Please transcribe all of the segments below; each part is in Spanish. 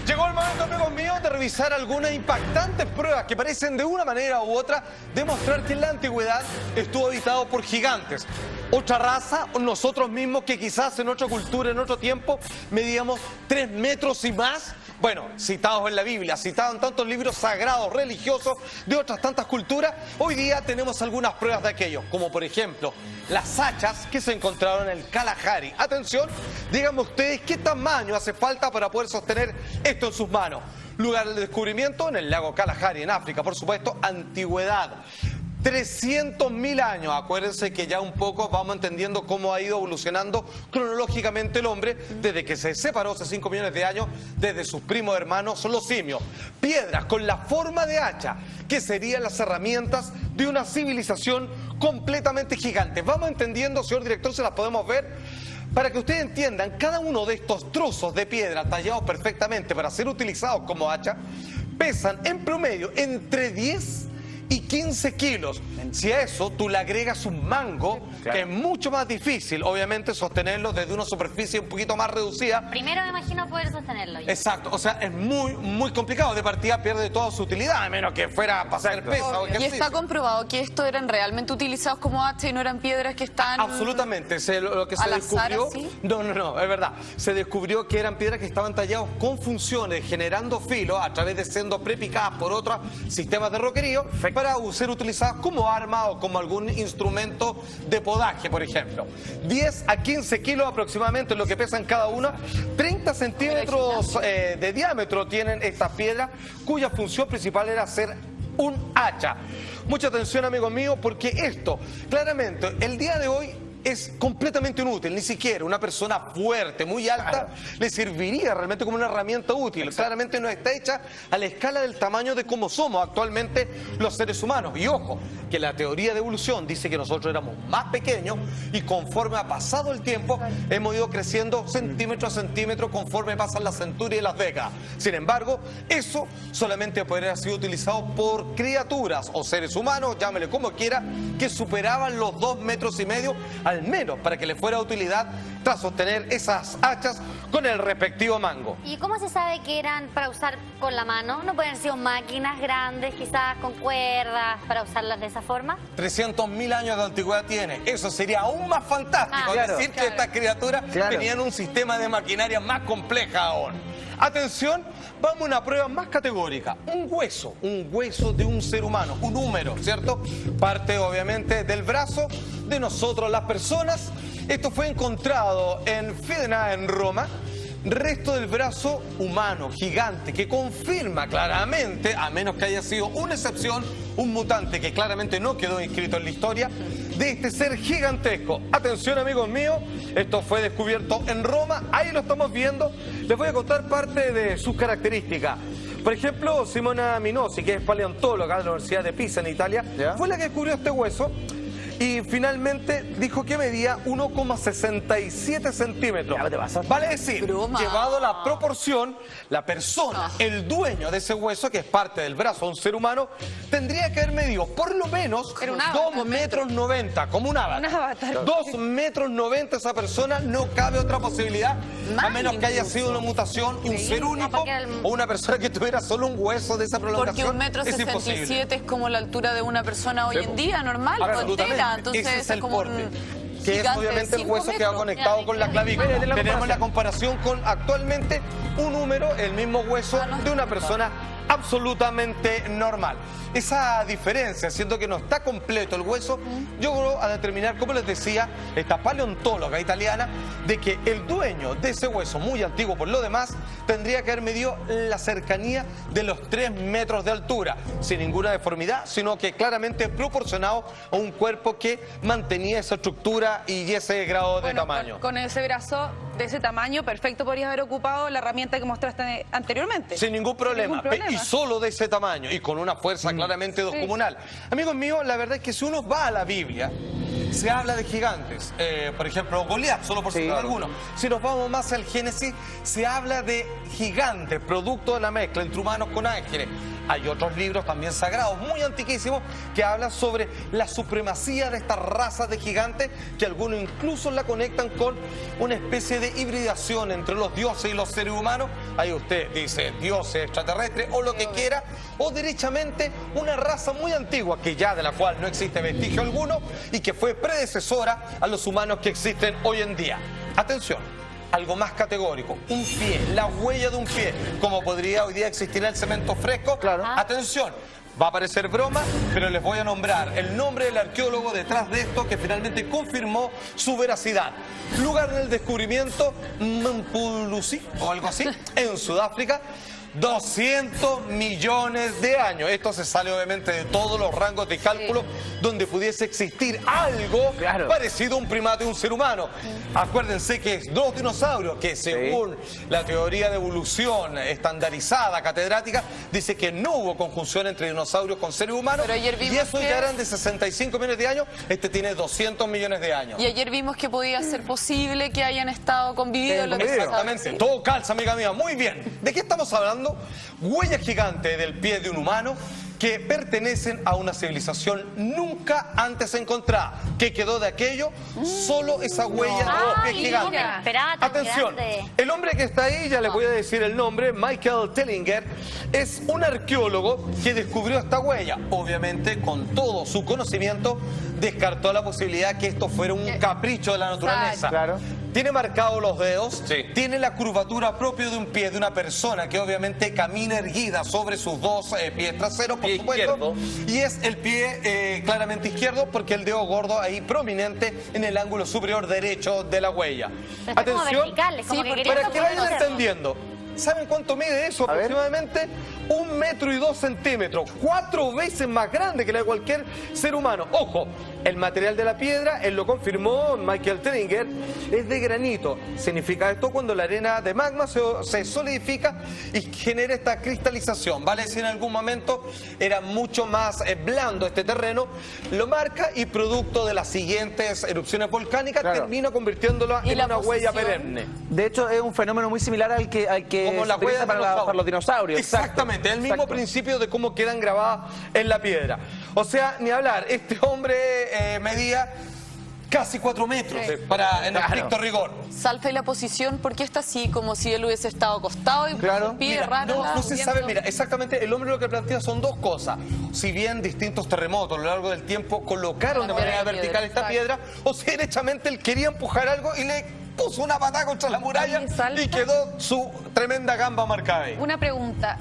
Llegó el momento, amigos míos, de revisar algunas impactantes pruebas que parecen de una manera u otra demostrar que en la antigüedad estuvo habitado por gigantes. Otra raza, nosotros mismos, que quizás en otra cultura, en otro tiempo, medíamos 3 metros y más. Bueno, citados en la Biblia, citados en tantos libros sagrados, religiosos, de otras tantas culturas, hoy día tenemos algunas pruebas de aquello, como por ejemplo, las hachas que se encontraron en el Kalahari. Atención, díganme ustedes qué tamaño hace falta para poder sostener esto en sus manos. Lugar de descubrimiento en el lago Kalahari, en África, por supuesto, antigüedad. 300.000 años, acuérdense que ya un poco vamos entendiendo cómo ha ido evolucionando cronológicamente el hombre desde que se separó hace 5 millones de años desde sus primos hermanos, son los simios. Piedras con la forma de hacha, que serían las herramientas de una civilización completamente gigante. Vamos entendiendo, señor director, se las podemos ver. Para que ustedes entiendan, cada uno de estos trozos de piedra tallados perfectamente para ser utilizados como hacha, pesan en promedio entre 10 y 15 kilos. Si a eso tú le agregas un mango, claro, que es mucho más difícil, obviamente, sostenerlo desde una superficie un poquito más reducida. Primero me imagino poder sostenerlo. Exacto, o sea, es muy complicado. De partida pierde toda su utilidad, a menos que fuera a pasar pesa o ejercicio. ¿Y está comprobado que estos eran realmente utilizados como hacha y no eran piedras que están absolutamente, lo que se descubrió, no, es verdad, se descubrió que eran piedras que estaban talladas con funciones, generando filo a través de siendo prepicadas por otros sistemas de roquerío para ser utilizadas como arma o como algún instrumento de podaje, por ejemplo. 10 a 15 kilos aproximadamente es lo que pesan cada uno. 30 centímetros de diámetro tienen estas piedras, cuya función principal era ser un hacha. Mucha atención, amigos míos, porque esto, claramente, el día de hoy es completamente inútil. Ni siquiera una persona fuerte, muy alta, le serviría realmente como una herramienta útil. Exacto. Claramente no está hecha a la escala del tamaño de cómo somos actualmente los seres humanos. Y ojo, que la teoría de evolución dice que nosotros éramos más pequeños y conforme ha pasado el tiempo hemos ido creciendo centímetro a centímetro conforme pasan las centurias y las décadas. Sin embargo, eso solamente podría haber sido utilizado por criaturas o seres humanos, llámele como quiera, que superaban los 2,5 metros al menos, para que le fuera de utilidad tras sostener esas hachas con el respectivo mango. ¿Y cómo se sabe que eran para usar con la mano? ¿No pueden haber sido máquinas grandes, quizás con cuerdas, para usarlas de esa forma? 300.000 años de antigüedad tiene. Eso sería aún más fantástico, decir que estas criaturas tenían un sistema de maquinaria más compleja aún. Atención, vamos a una prueba más categórica. Un hueso de un ser humano, un húmero, ¿cierto? Parte obviamente del brazo de nosotros las personas. Esto fue encontrado en Fidenea, en Roma. Resto del brazo humano, gigante, que confirma claramente, a menos que haya sido una excepción, un mutante que claramente no quedó inscrito en la historia, de este ser gigantesco. Atención, amigos míos, esto fue descubierto en Roma, ahí lo estamos viendo. Les voy a contar parte de sus características. Por ejemplo, Simona Minosi, que es paleontóloga de la Universidad de Pisa en Italia, fue la que descubrió este hueso. Y finalmente dijo que medía 1,67 centímetros. Vale decir, llevado a la proporción, la persona, el dueño de ese hueso, que es parte del brazo de un ser humano, tendría que haber medido por lo menos 2,90 metros, como un avatar. 2,90 metros esa persona, no cabe otra posibilidad, a menos que haya sido una mutación, un ser único, o una persona que tuviera solo un hueso de esa prolongación. Porque 1,67 m es como la altura de una persona hoy en día, normal, entera. Entonces, ese es el porte, que es obviamente el hueso que va conectado con la clavícula. Tenemos la comparación con actualmente un húmero, el mismo hueso de una persona absolutamente normal. Esa diferencia, siendo que no está completo el hueso, llegó a determinar, como les decía, esta paleontóloga italiana, de que el dueño de ese hueso, muy antiguo por lo demás, tendría que haber medido la cercanía de los 3 metros de altura, sin ninguna deformidad, sino que claramente proporcionado a un cuerpo que mantenía esa estructura y ese grado de tamaño. Con ese brazo de ese tamaño, perfecto, podrías haber ocupado la herramienta que mostraste anteriormente. Sin ningún problema. Y solo de ese tamaño y con una fuerza claramente descomunal. Amigos míos, la verdad es que si uno va a la Biblia, se habla de gigantes. Por ejemplo, Goliat, solo por citar alguno. Si nos vamos más al Génesis, se habla de gigantes, producto de la mezcla entre humanos con ángeles. Hay otros libros también sagrados, muy antiquísimos, que hablan sobre la supremacía de esta raza de gigantes, que algunos incluso la conectan con una especie de hibridación entre los dioses y los seres humanos. Ahí usted dice dioses extraterrestres o lo que quiera, o derechamente una raza muy antigua, que ya de la cual no existe vestigio alguno y que fue predecesora a los humanos que existen hoy en día. Atención, algo más categórico, un pie, la huella de un pie, como podría hoy día existir el cemento fresco. Claro. Atención, va a parecer broma, pero les voy a nombrar el nombre del arqueólogo detrás de esto que finalmente confirmó su veracidad. Lugar del descubrimiento, Mpuluzi o algo así, en Sudáfrica. 200 millones de años. Esto se sale obviamente de todos los rangos de cálculo donde pudiese existir algo parecido a un primate, un ser humano. Acuérdense que es dos dinosaurios que según la teoría de evolución estandarizada, catedrática, dice que no hubo conjunción entre dinosaurios con seres humanos. Pero ayer y vimos eso que... ya eran de 65 millones de años. Este tiene 200 millones de años. Y ayer vimos que podía ser posible que hayan estado convividos. Exactamente, todo calza, amiga mía. Muy bien. ¿De qué estamos hablando? Huellas gigantes del pie de un humano que pertenecen a una civilización nunca antes encontrada. ¿Qué quedó de aquello? Solo esa huella de los pies gigantes. Atención, el hombre que está ahí, ya les voy a decir el nombre, Michael Tellinger, es un arqueólogo que descubrió esta huella. Obviamente, con todo su conocimiento, descartó la posibilidad que esto fuera un capricho de la naturaleza. Claro. Tiene marcados los dedos, tiene la curvatura propia de un pie de una persona que obviamente camina erguida sobre sus dos pies traseros, por supuesto, y es el pie claramente izquierdo porque el dedo gordo ahí prominente en el ángulo superior derecho de la huella. Atención, para que vayan entendiendo. ¿Saben cuánto mide eso? Aproximadamente 1,2 metros, 4 veces más grande que la de cualquier ser humano. Ojo, el material de la piedra, él lo confirmó Michael Tellinger, es de granito. Significa esto cuando la arena de magma se solidifica y genera esta cristalización, ¿vale? Si en algún momento era mucho más blando este terreno, lo marca y producto de las siguientes erupciones volcánicas termina convirtiéndolo en una huella perenne. De hecho, es un fenómeno muy similar al que como la huella para los dinosaurios. Exactamente, el mismo principio de cómo quedan grabadas en la piedra. O sea, ni hablar, este hombre medía casi 4 metros en estricto rigor. Salta, y la posición, ¿por qué está así? Como si él hubiese estado acostado y un pie raro. No se sabe, mira, exactamente, el hombre lo que plantea son dos cosas. Si bien distintos terremotos a lo largo del tiempo colocaron de manera vertical esta piedra, o si derechamente él quería empujar algo y le puso una patada contra la muralla y quedó su tremenda gamba marcada ahí. Una pregunta,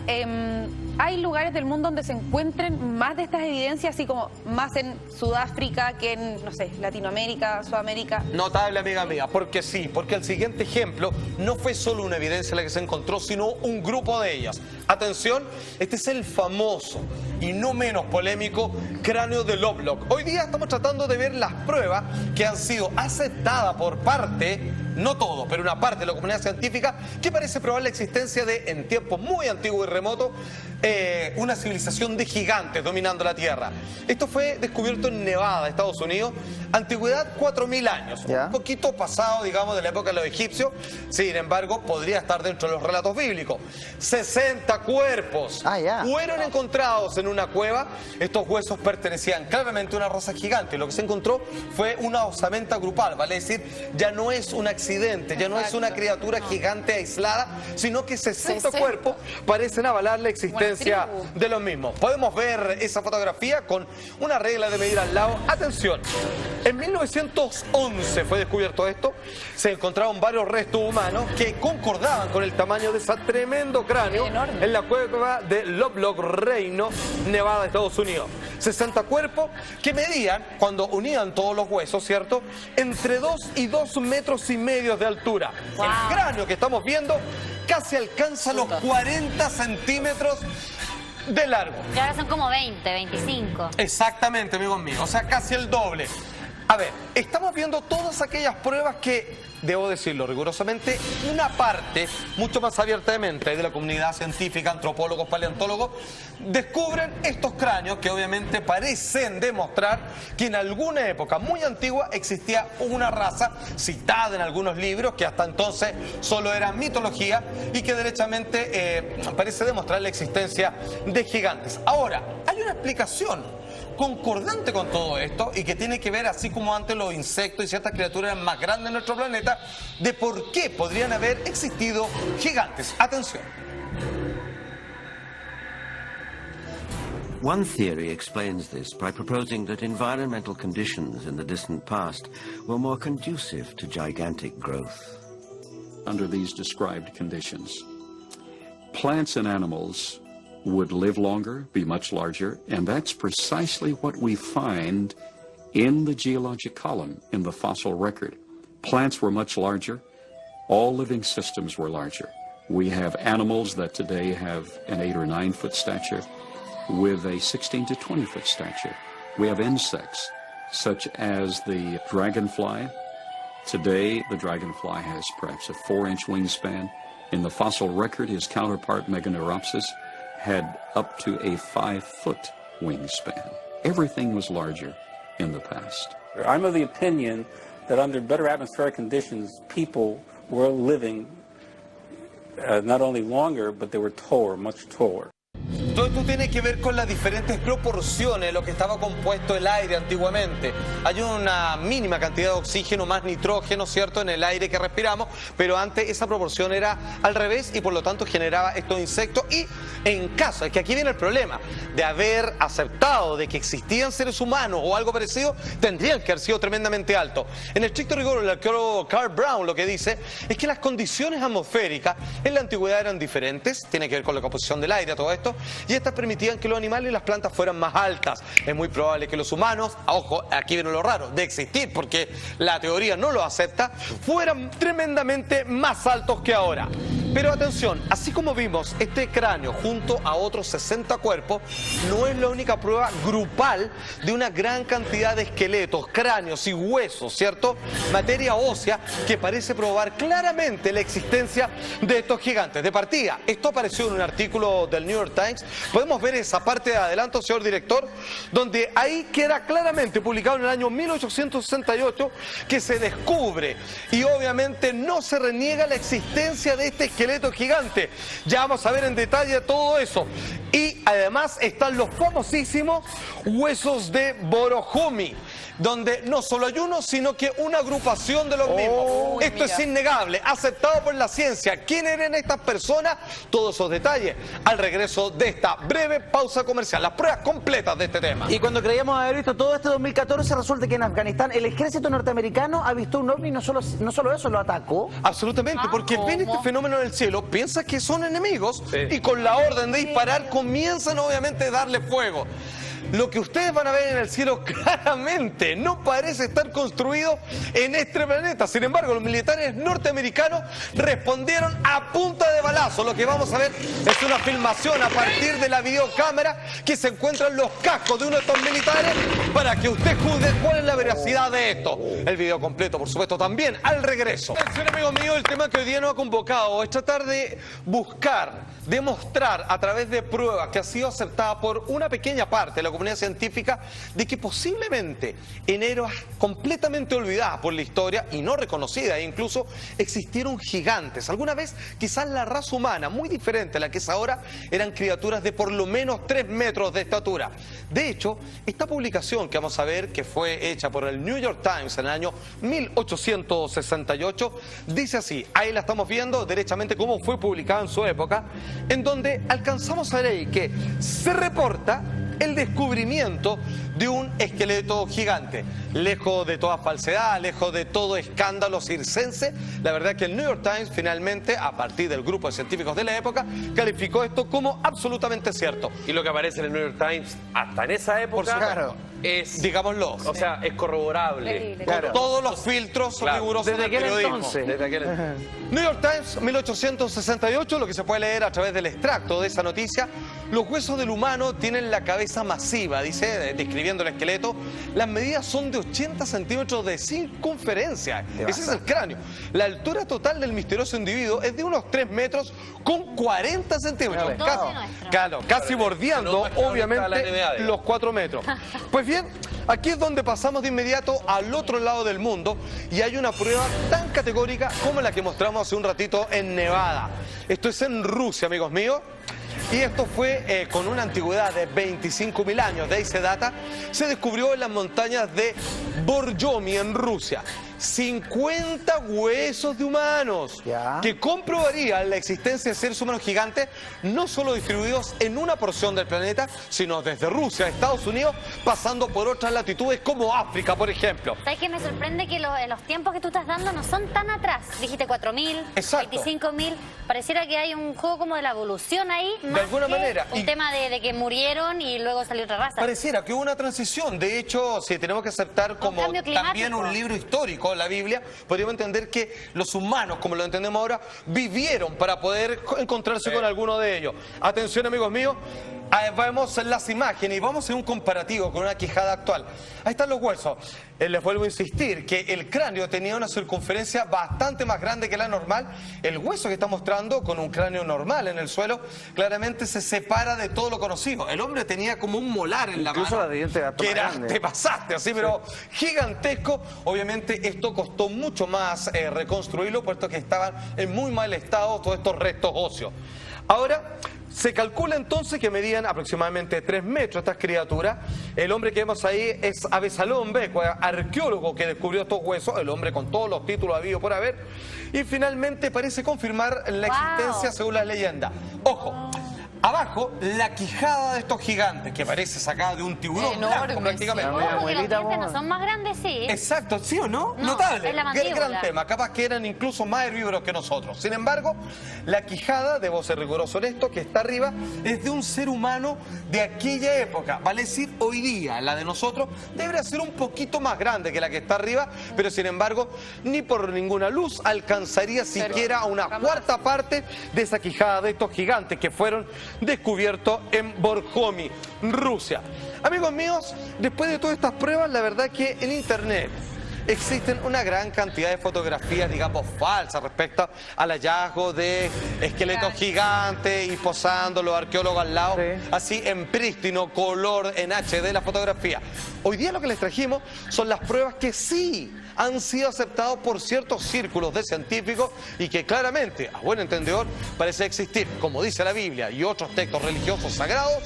¿hay lugares del mundo donde se encuentren más de estas evidencias, así como más en Sudáfrica que en, no sé, Latinoamérica, Sudamérica? Notable, amiga mía, porque sí, porque el siguiente ejemplo no fue solo una evidencia la que se encontró, sino un grupo de ellas. Atención, este es el famoso y no menos polémico cráneo de Lovelock. Hoy día estamos tratando de ver las pruebas que han sido aceptadas por parte, no todo, pero una parte de la comunidad científica, que parece probar la existencia de, en tiempos muy antiguos y remotos, una civilización de gigantes dominando la Tierra. Esto fue descubierto en Nevada, Estados Unidos, antigüedad 4.000 años, un poquito pasado, digamos, de la época de los egipcios. Sin embargo, podría estar dentro de los relatos bíblicos. 60 cuerpos fueron encontrados en una cueva. Estos huesos pertenecían claramente a una raza gigante. Lo que se encontró fue una osamenta grupal, vale decir, ya no es un accidente, ya no es una criatura gigante aislada, sino que 60 cuerpos parecen avalar la existencia de los mismos. Podemos ver esa fotografía con una regla de medida al lado. Atención, en 1911 fue descubierto esto. Se encontraron varios restos humanos que concordaban con el tamaño de ese tremendo cráneo en la cueva de Lovelock, Reino, Nevada, Estados Unidos. 60 cuerpos que medían, cuando unían todos los huesos, ¿cierto?, entre 2 y 2,5 metros de altura. El cráneo que estamos viendo casi alcanza los 40 centímetros de largo. Y ahora son como 20, 25. Exactamente, amigos míos, o sea, casi el doble. A ver, estamos viendo todas aquellas pruebas que, debo decirlo rigurosamente, una parte mucho más abierta de mente de la comunidad científica, antropólogos, paleontólogos, descubren estos cráneos que obviamente parecen demostrar que en alguna época muy antigua existía una raza citada en algunos libros que hasta entonces solo era mitología y que derechamente parece demostrar la existencia de gigantes. Ahora, hay una explicación concordante con todo esto y que tiene que ver, así como antes los insectos y ciertas criaturas eran más grandes en nuestro planeta, de por qué podrían haber existido gigantes. Atención. One theory explains this by proposing that environmental conditions in the distant past were more conducive to gigantic growth. Under these described conditions, plants and animals would live longer, be much larger, and that's precisely what we find in the geologic column, in the fossil record. Plants were much larger, all living systems were larger. We have animals that today have an 8 or 9 foot stature with a 16 to 20 foot stature. We have insects such as the dragonfly. Today, the dragonfly has perhaps a 4-inch wingspan. In the fossil record, his counterpart, Meganeuropsis, had up to a 5-foot wingspan. Everything was larger in the past. I'm of the opinion that under better atmospheric conditions, people were living not only longer, but they were taller, much taller. Todo esto tiene que ver con las diferentes proporciones de lo que estaba compuesto el aire antiguamente. Hay una mínima cantidad de oxígeno más nitrógeno, ¿cierto?, en el aire que respiramos, pero antes esa proporción era al revés y por lo tanto generaba estos insectos. Y en caso, es que aquí viene el problema, de haber aceptado de que existían seres humanos o algo parecido, tendrían que haber sido tremendamente altos. En el estricto rigor, el arqueólogo Carl Brown lo que dice es que las condiciones atmosféricas en la antigüedad eran diferentes, tiene que ver con la composición del aire, todo esto, y estas permitían que los animales y las plantas fueran más altas. Es muy probable que los humanos, ojo, aquí viene lo raro, de existir, porque la teoría no lo acepta, fueran tremendamente más altos que ahora. Pero atención, así como vimos este cráneo junto a otros 60 cuerpos, no es la única prueba grupal de una gran cantidad de esqueletos, cráneos y huesos, ¿cierto? Materia ósea que parece probar claramente la existencia de estos gigantes. De partida, esto apareció en un artículo del New York Times. Podemos ver esa parte de adelanto, señor director, donde ahí queda claramente publicado en el año 1868 que se descubre y obviamente no se reniega la existencia de este esqueleto gigante. Ya vamos a ver en detalle todo eso. Y además están los famosísimos huesos de Borohumi, donde no solo hay uno, sino que una agrupación de los mismos. Esto es innegable, aceptado por la ciencia. ¿Quién eran estas personas? Todos esos detalles al regreso de esta breve pausa comercial. Las pruebas completas de este tema. Y cuando creíamos haber visto todo este 2014, resulta que en Afganistán el ejército norteamericano ha visto un ovni y no solo eso, lo atacó. Absolutamente, porque ven este fenómeno en el cielo, piensa que son enemigos y con la orden de disparar comienzan obviamente a darle fuego. Lo que ustedes van a ver en el cielo claramente no parece estar construido en este planeta. Sin embargo, los militares norteamericanos respondieron a punta de balazo. Lo que vamos a ver es una filmación a partir de la videocámara que se encuentra en los cascos de uno de estos militares para que usted juzgue cuál es la veracidad de esto. El video completo, por supuesto, también al regreso. Atención, amigos míos, el tema que hoy día nos ha convocado es tratar de buscar, demostrar a través de pruebas que ha sido aceptada por una pequeña parte de la comunidad científica de que posiblemente en eras completamente olvidadas por la historia y no reconocidas, e incluso existieron gigantes. Alguna vez quizás la raza humana, muy diferente a la que es ahora, eran criaturas de por lo menos 3 metros de estatura. De hecho, esta publicación que vamos a ver, que fue hecha por el New York Times en el año 1868, dice así, ahí la estamos viendo derechamente cómo fue publicada en su época, en donde alcanzamos a ver que se reporta el descubrimiento de un esqueleto gigante. Lejos de toda falsedad, lejos de todo escándalo circense, la verdad que el New York Times finalmente, a partir del grupo de científicos de la época, calificó esto como absolutamente cierto. Y lo que aparece en el New York Times hasta en esa época claro, es, digámoslo, o sea, es corroborable. Con todos los filtros rigurosos desde del periodismo. Desde aquel entonces. New York Times, 1868, lo que se puede leer a través del extracto de esa noticia: los huesos del humano tienen la cabeza pieza masiva, dice, describiendo el esqueleto. Las medidas son de 80 centímetros de circunferencia. Ese es el cráneo. La altura total del misterioso individuo es de unos 3 metros con 40 centímetros. Casi bordeando, obviamente, los 4 metros. Pues bien, aquí es donde pasamos de inmediato al otro lado del mundo y hay una prueba tan categórica como la que mostramos hace un ratito en Nevada. Esto es en Rusia, amigos míos. Y esto fue con una antigüedad de 25.000 años, de ahí se data. Se descubrió en las montañas de Borjomi, en Rusia, 50 huesos de humanos que comprobarían la existencia de seres humanos gigantes, no solo distribuidos en una porción del planeta, sino desde Rusia a Estados Unidos, pasando por otras latitudes como África, por ejemplo. ¿Sabes qué? Me sorprende que los tiempos que tú estás dando no son tan atrás. Dijiste 4.000, 25.000. Pareciera que hay un juego como de la evolución ahí. De alguna manera. Un tema de que murieron y luego salió otra raza. Pareciera que hubo una transición. De hecho, si tenemos que aceptar como también un libro histórico, la Biblia, podríamos entender que los humanos, como lo entendemos ahora, vivieron para poder encontrarse con alguno de ellos. Atención, amigos míos. Vemos las imágenes y vamos a hacer un comparativo con una quijada actual. Ahí están los huesos. Les vuelvo a insistir que el cráneo tenía una circunferencia bastante más grande que la normal. El hueso que está mostrando con un cráneo normal en el suelo claramente se separa de todo lo conocido. El hombre tenía como un molar en la mano, que era, te pasaste así, pero gigantesco. Obviamente esto costó mucho más reconstruirlo, puesto que estaban en muy mal estado todos estos restos óseos. Ahora, se calcula entonces que medían aproximadamente 3 metros estas criaturas. El hombre que vemos ahí es Abesalom Beckwith, arqueólogo que descubrió estos huesos, el hombre con todos los títulos habidos por haber, y finalmente parece confirmar la existencia según las leyendas. Ojo, abajo, la quijada de estos gigantes, que parece sacada de un tiburón blanco prácticamente. Ojo, que los dientes no son más grandes, sí. Exacto, ¿sí o no? No, notable. es la mandíbula. Gran tema. Capaz que eran incluso más herbívoros que nosotros. Sin embargo, la quijada, debo ser riguroso en esto, que está arriba, es de un ser humano de aquella época. Vale decir, hoy día, la de nosotros, debería ser un poquito más grande que la que está arriba, pero sin embargo, ni por ninguna luz alcanzaría siquiera una cuarta parte de esa quijada de estos gigantes que fueron descubierto en Borjomi, Rusia. Amigos míos, después de todas estas pruebas, la verdad que en internet existen una gran cantidad de fotografías, digamos, falsas respecto al hallazgo de esqueletos gigantes y posando los arqueólogos al lado, así en prístino color, en HD la fotografía. Hoy día lo que les trajimos son las pruebas que sí han sido aceptados por ciertos círculos de científicos y que claramente, a buen entendedor, parece existir, como dice la Biblia y otros textos religiosos sagrados,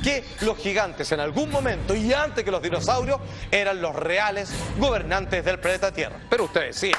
que los gigantes en algún momento y antes que los dinosaurios eran los reales gobernantes del planeta Tierra. Pero ustedes sí.